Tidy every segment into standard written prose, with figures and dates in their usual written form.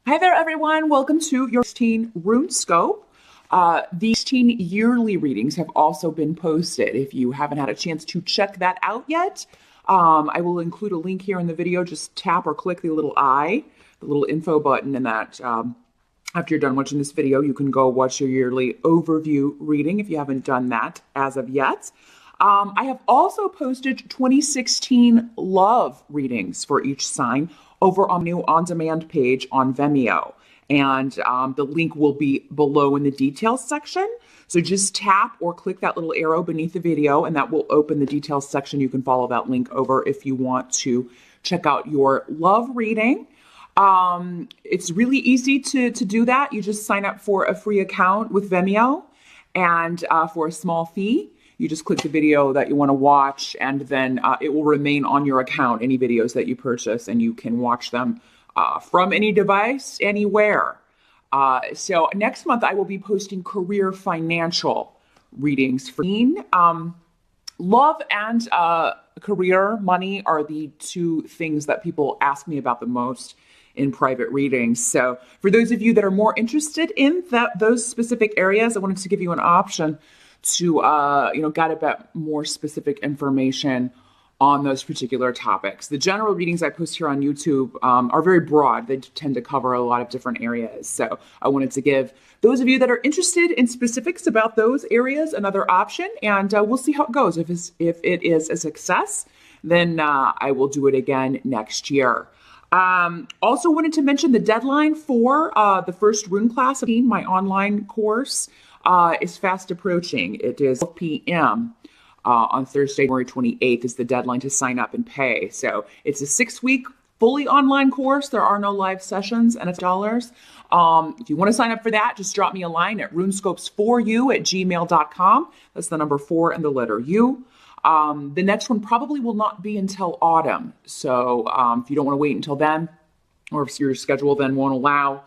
Hi there, everyone. Welcome to your 16 Rune Scope. These 16 yearly readings have also been posted. If you haven't had a chance to check that out yet, I will include a link here in the video. Just tap or click the little I, the little info button, and that after you're done watching this video, you can go watch your yearly overview reading if you haven't done that as of yet. I have also posted 2016 love readings for each sign over on the new on-demand page on Vimeo. And the link will be below in the details section. So just tap or click that little arrow beneath the video and that will open the details section. You can follow that link over if you want to check out your love reading. It's really easy to do that. You just sign up for a free account with Vimeo, and for a small fee, you just click the video that you want to watch, and then it will remain on your account, any videos that you purchase, and you can watch them from any device, anywhere. So next month, I will be posting career financial readings for love and career money are the two things that people ask me about the most in private readings. So for those of you that are more interested in those specific areas, I wanted to give you an option to get a bit more specific information on those particular topics. The general readings I post here on YouTube are very broad. They tend to cover a lot of different areas. So I wanted to give those of you that are interested in specifics about those areas another option, and we'll see how it goes. If it is a success, then I will do it again next year. Also wanted to mention the deadline for the first rune class of my online course is fast approaching. It is 12 p.m. On Thursday, January 28th is the deadline to sign up and pay. So it's a 6-week fully online course. There are no live sessions, and it's $. If you want to sign up for that, just drop me a line at runescopes4u@gmail.com. That's the number 4 and the letter U. The next one probably will not be until autumn. So if you don't want to wait until then, or if your schedule then won't allow,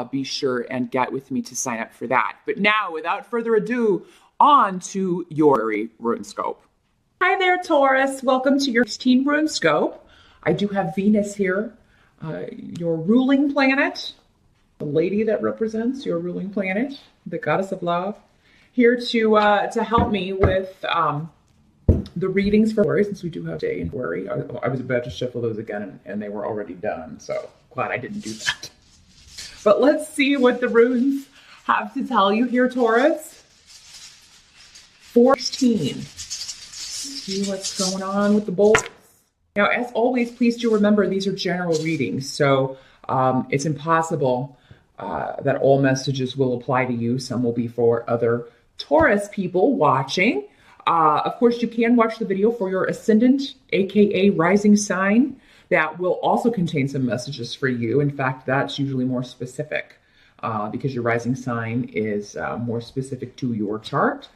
be sure and get with me to sign up for that. But now, without further ado, on to your rune scope. Hi there, Taurus. Welcome to your 16 rune scope. I do have Venus here, your ruling planet, the lady that represents your ruling planet, the goddess of love, here to help me with the readings for February, since we do have day in February. I was about to shuffle those again, and they were already done, so glad I didn't do that. But let's see what the runes have to tell you here, Taurus. 16. See what's going on with the bolts. Now, as always, please do remember these are general readings, so it's impossible that all messages will apply to you. Some will be for other Taurus people watching. Of course, you can watch the video for your ascendant, aka rising sign. That will also contain some messages for you. In fact, that's usually more specific because your rising sign is more specific to your chart.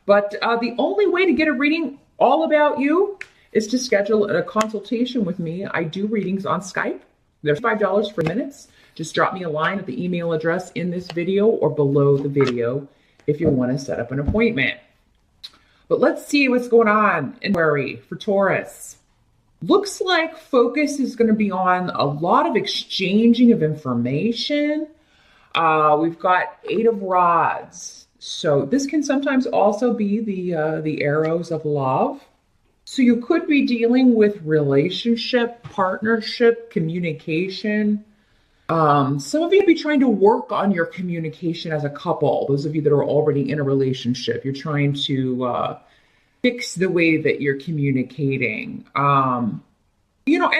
But the only way to get a reading all about you is to schedule a consultation with me. I do readings on Skype. There's $5 for minutes. Just drop me a line at the email address in this video or below the video if you want to set up an appointment. But let's see what's going on in February for Taurus. Looks like focus is going to be on a lot of exchanging of information. We've got 8 of Rods. So this can sometimes also be the arrows of love. So you could be dealing with relationship, partnership, communication. Some of you may be trying to work on your communication as a couple. Those of you that are already in a relationship, you're trying to fix the way that you're communicating. And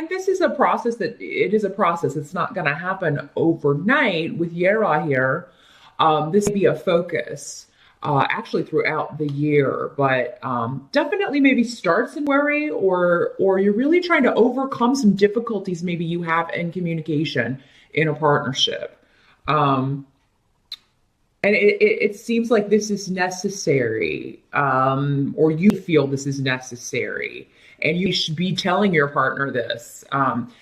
this is a process It's not going to happen overnight with Yera here. This may be a focus actually throughout the year, but definitely maybe starts in February, or you're really trying to overcome some difficulties maybe you have in communication in a partnership. And it seems like this is necessary, or you feel this is necessary, and you should be telling your partner this,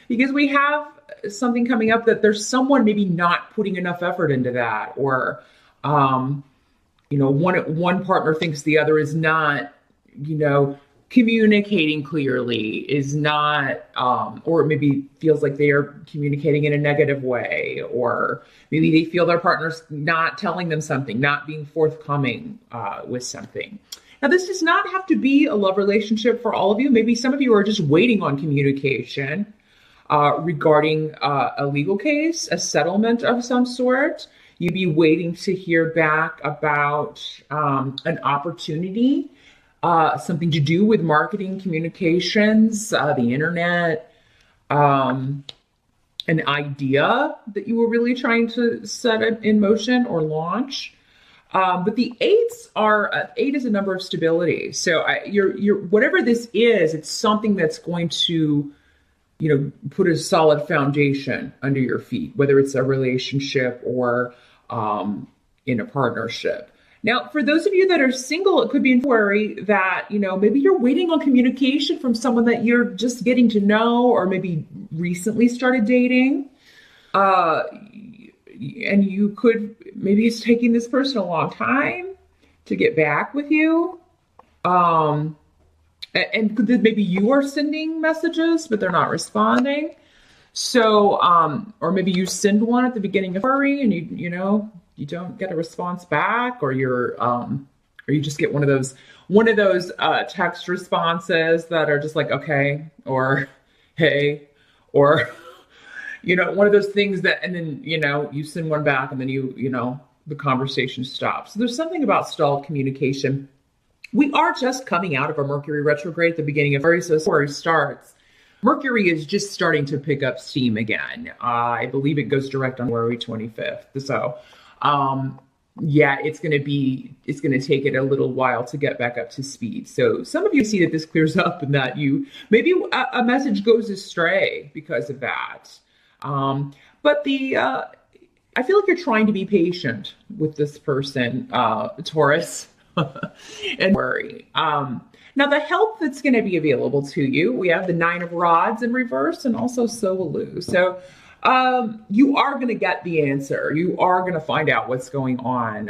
because we have something coming up that there's someone maybe not putting enough effort into that, or one partner thinks the other is not, communicating clearly is not, or maybe feels like they are communicating in a negative way, or maybe they feel their partner's not telling them something, not being forthcoming with something. Now, this does not have to be a love relationship for all of you. Maybe some of you are just waiting on communication regarding a legal case, a settlement of some sort. You'd be waiting to hear back about an opportunity, something to do with marketing, communications, the internet, an idea that you were really trying to set in motion or launch. But the eights are, eight is a number of stability. So you're whatever this is, it's something that's going to, put a solid foundation under your feet, whether it's a relationship or in a partnership. Now, for those of you that are single, it could be worry that, maybe you're waiting on communication from someone that you're just getting to know, or maybe recently started dating. And you could, maybe it's taking this person a long time to get back with you. And maybe you are sending messages, but they're not responding. So, or maybe you send one at the beginning of February and you don't get a response back, or or you just get one of those text responses that are just like, okay, or hey, or one of those things that, and then, you send one back and then the conversation stops. So there's something about stalled communication. We are just coming out of a Mercury retrograde at the beginning of February. So as February starts, Mercury is just starting to pick up steam again. I believe it goes direct on February 25th. So, it's going to take it a little while to get back up to speed. So some of you see that this clears up and that maybe a message goes astray because of that. But I feel like you're trying to be patient with this person, Taurus, and worry. Now the help that's going to be available to you, we have the Nine of Rods in reverse and also Solu. So, you are going to get the answer. You are going to find out what's going on.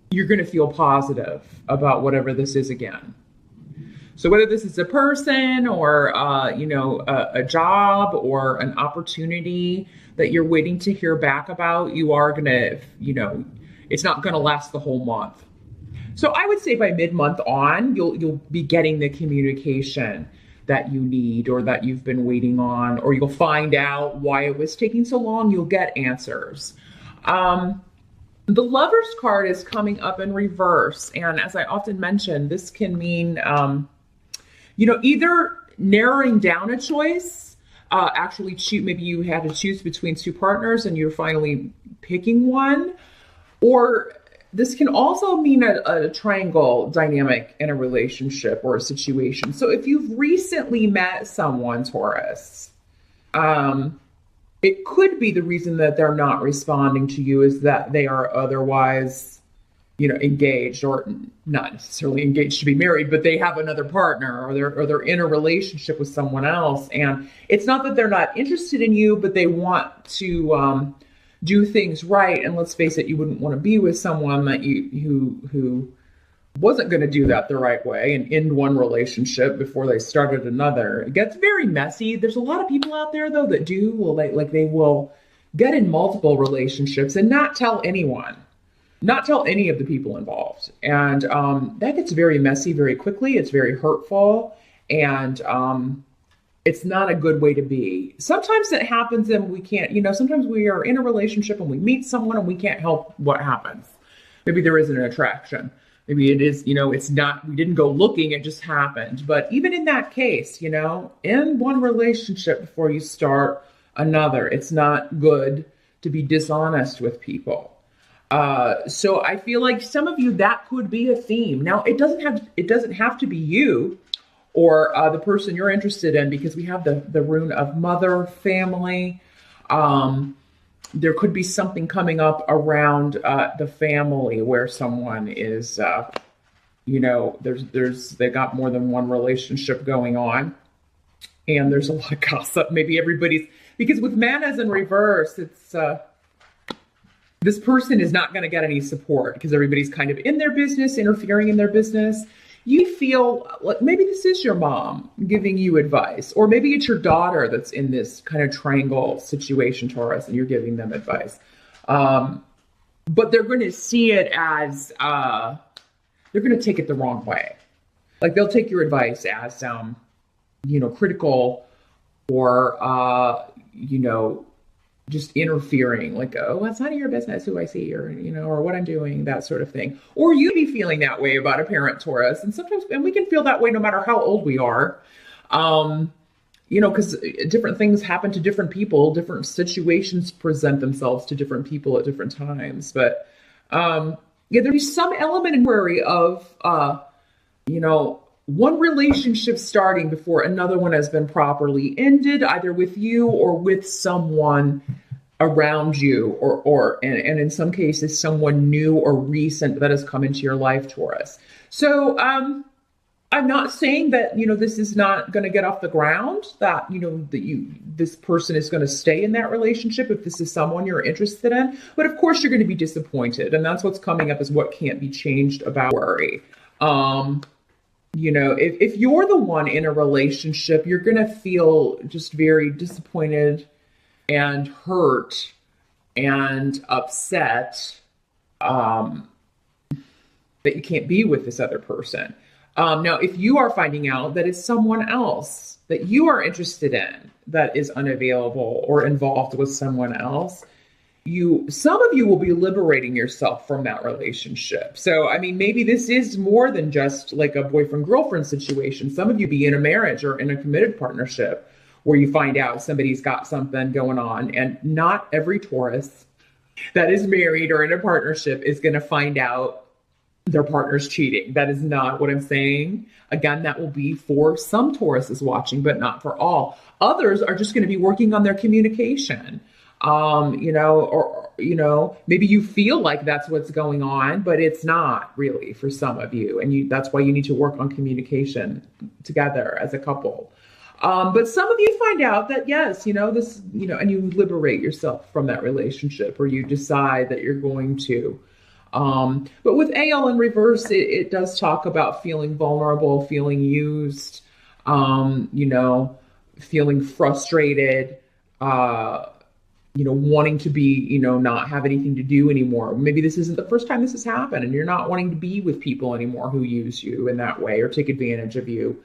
You're going to feel positive about whatever this is again. So whether this is a person or, a job or an opportunity that you're waiting to hear back about, you are going to, it's not going to last the whole month. So I would say by mid-month on, you'll be getting the communication that you need or that you've been waiting on, or you'll find out why it was taking so long. You'll get answers. The Lover's card is coming up in reverse. And as I often mention, this can mean, either narrowing down a choice, maybe you had to choose between two partners and you're finally picking one, or this can also mean a triangle dynamic in a relationship or a situation. So if you've recently met someone, Taurus, it could be the reason that they're not responding to you is that they are otherwise, engaged, or not necessarily engaged to be married, but they have another partner, or they're in a relationship with someone else. And it's not that they're not interested in you, but they want to do things right. And let's face it, you wouldn't want to be with someone that who wasn't going to do that the right way and end one relationship before they started another. It gets very messy. There's a lot of people out there though that they will get in multiple relationships and not tell anyone, not tell any of the people involved. And that gets very messy very quickly. It's very hurtful, and it's not a good way to be. Sometimes it happens and we can't, sometimes we are in a relationship and we meet someone and we can't help what happens. Maybe there isn't an attraction. Maybe it is, it's not, we didn't go looking, it just happened. But even in that case, in one relationship before you start another, it's not good to be dishonest with people. So I feel like some of you, that could be a theme. Now, it doesn't have to be you or the person you're interested in, because we have the rune of mother, family. There could be something coming up around the family where someone is, they got more than one relationship going on, and there's a lot of gossip. Maybe because with Manas in reverse, it's This person is not going to get any support because everybody's kind of in their business, interfering in their business. You feel like maybe this is your mom giving you advice, or maybe it's your daughter that's in this kind of triangle situation, Taurus, and you're giving them advice. But they're going to see it as, they're going to take it the wrong way. Like they'll take your advice as, critical or, just interfering, like, oh, it's none of your business who I see, or, or what I'm doing, that sort of thing. Or you be feeling that way about a parent, Taurus. And sometimes, and we can feel that way no matter how old we are, because different things happen to different people, different situations present themselves to different people at different times. But there's some element in worry of, one relationship starting before another one has been properly ended, either with you or with someone around you, or and in some cases, someone new or recent that has come into your life, Taurus. So I'm not saying that, this is not going to get off the ground, that, this person is going to stay in that relationship if this is someone you're interested in. But of course, you're going to be disappointed. And that's what's coming up, is what can't be changed about worry. If you're the one in a relationship, you're going to feel just very disappointed and hurt and upset that you can't be with this other person. Now, if you are finding out that it's someone else that you are interested in that is unavailable or involved with someone else, some of you will be liberating yourself from that relationship. So, maybe this is more than just like a boyfriend-girlfriend situation. Some of you be in a marriage or in a committed partnership where you find out somebody's got something going on, and not every Taurus that is married or in a partnership is going to find out their partner's cheating. That is not what I'm saying. Again, that will be for some Tauruses watching, but not for all. Others are just going to be working on their communication. Maybe you feel like that's what's going on, but it's not really for some of you. And that's why you need to work on communication together as a couple. But some of you find out that, yes, and you liberate yourself from that relationship, or you decide that you're going to. But with AL in reverse, it does talk about feeling vulnerable, feeling used, feeling frustrated, wanting to be, not have anything to do anymore. Maybe this isn't the first time this has happened, and you're not wanting to be with people anymore who use you in that way or take advantage of you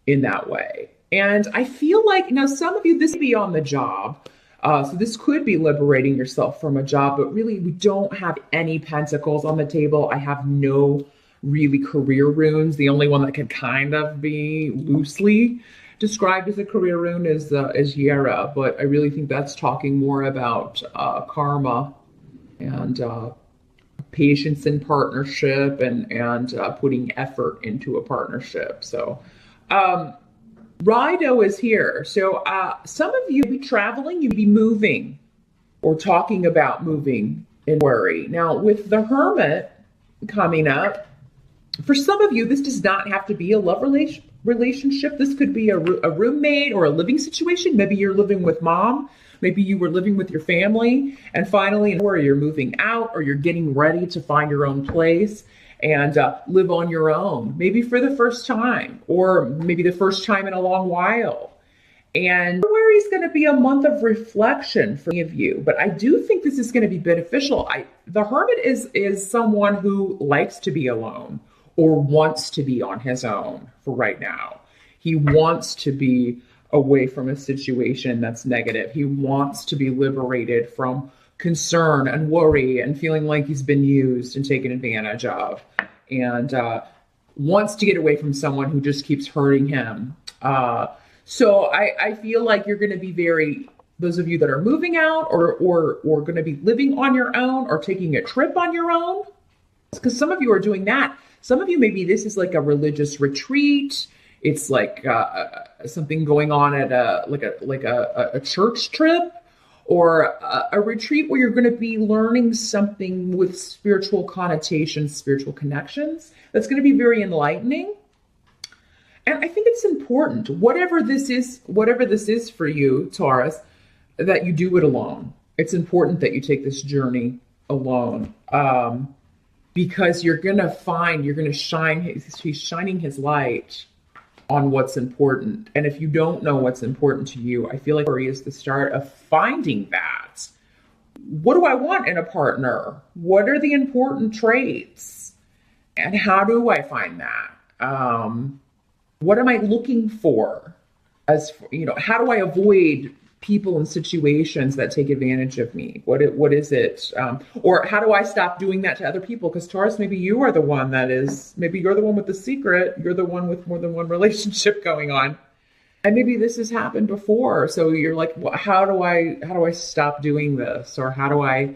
in that way. And I feel like, now some of you, this may be on the job. So this could be liberating yourself from a job, but really we don't have any pentacles on the table. I have no really career runes. The only one that could kind of be loosely described as a career rune is Yera, but I really think that's talking more about karma and patience in partnership and putting effort into a partnership. So Rido is here. So some of you be traveling, you'd be moving or talking about moving in worry. Now with the Hermit coming up, for some of you, this does not have to be a love relationship. This could be a roommate or a living situation. Maybe you're living with mom. Maybe you were living with your family, and finally, where you're moving out or you're getting ready to find your own place and live on your own, maybe for the first time, or maybe the first time in a long while. And February is going to be a month of reflection for many of you, but I do think this is going to be beneficial. The Hermit is someone who likes to be alone or wants to be on his own for right now. He wants to be away from a situation that's negative. He wants to be liberated from concern and worry and feeling like he's been used and taken advantage of, and wants to get away from someone who just keeps hurting him. So I feel like you're going to be those of you that are moving out or going to be living on your own or taking a trip on your own, because some of you are doing that. Some of you, maybe this is like a religious retreat. It's like something going on at a church trip, or a retreat where you're going to be learning something with spiritual connotations, spiritual connections. That's going to be very enlightening. And I think it's important, whatever this is for you, Taurus, that you do it alone. it's important that you take this journey alone, because you're going to find, you're going to shine, he's shining his light on what's important. And if you don't know what's important to you, I feel like worry is the start of finding that. What do I want in a partner? What are the important traits? And how do I find that? What am I looking for? As you know, how do I avoid people and situations that take advantage of me? What is it? Or how do I stop doing that to other people? Because Taurus, maybe you are the one that is, maybe you're the one with the secret. You're the one with more than one relationship going on. And maybe this has happened before. So you're like, well, how do I stop doing this? Or how do I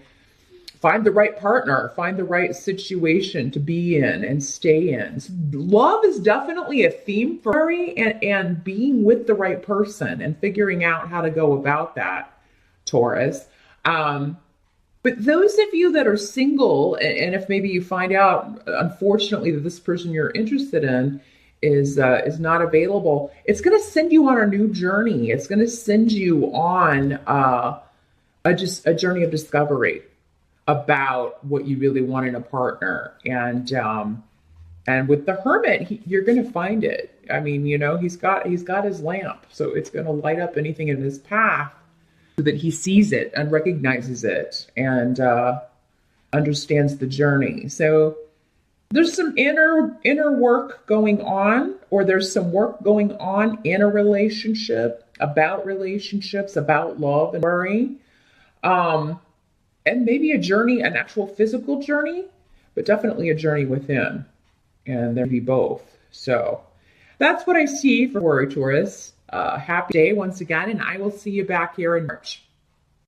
find the right partner, find the right situation to be in and stay in? So love is definitely a theme for Mary, and being with the right person and figuring out how to go about that, Taurus. But those of you that are single, and if maybe you find out, unfortunately, that this person you're interested in is not available, it's going to send you on a new journey. It's going to send you on a journey of discovery about what you really want in a partner. And with the Hermit, you're going to find it. I mean, you know, he's got his lamp, so it's going to light up anything in his path so that he sees it and recognizes it and understands the journey. So there's some inner work going on, or there's some work going on in a relationship, about relationships, about love and worry. And maybe a journey, an actual physical journey, but definitely a journey with him. And there be both. So that's what I see for Worry Taurus. Happy day once again, and I will see you back here in March.